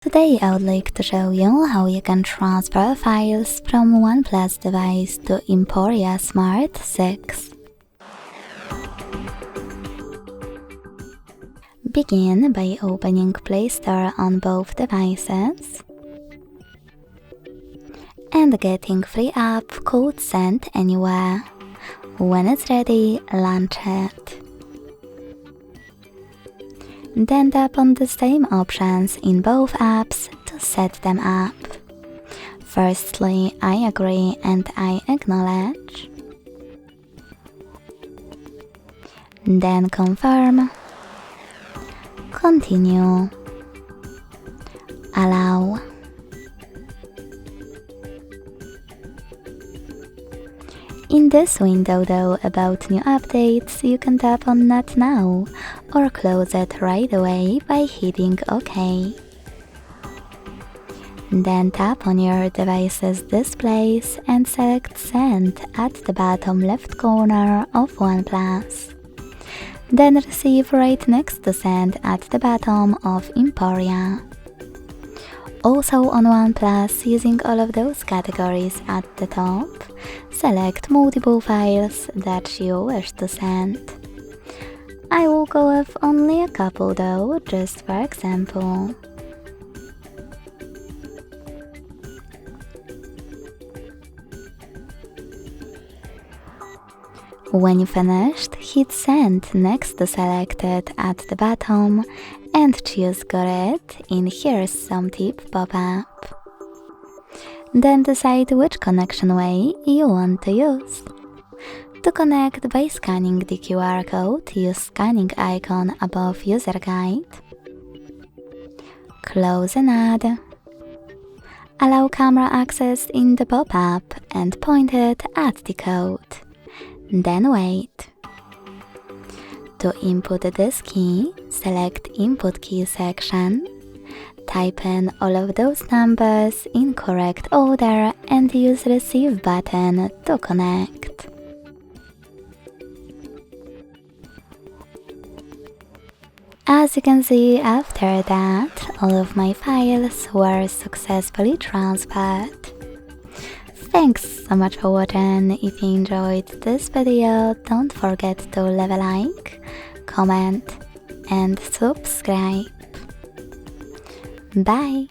Today I would like to show you how you can transfer files from OnePlus device to EMPORIA Smart 6. Begin by opening Play Store on both devices and getting free app called Send Anywhere. When it's ready, launch it. Then tap on the same options in both apps to set them up. Firstly, I agree and I acknowledge. Then confirm. Continue. Allow. In this window though about new updates, you can tap on Not Now or close it right away by hitting OK. Then tap on your device's displays and select Send at the bottom left corner of OnePlus. Then receive right next to Send at the bottom of EMPORIA. Also on OnePlus, using all of those categories at the top, select multiple files that you wish to send. I will go with only a couple though, just for example. When you finished, hit Send next to Selected at the bottom and choose Got It in Here's Some Tip pop-up. Then decide which connection way you want to use. To connect by scanning the QR code, use scanning icon above User Guide. Close and add. Allow camera access in the pop-up and point it at the code. Then wait. To input this key, select Input Key section. Type in all of those numbers in correct order and use Receive button to connect. As you can see, after that, all of my files were successfully transferred. Thanks so much for watching. If you enjoyed this video, don't forget to leave a like, comment and subscribe. Bye!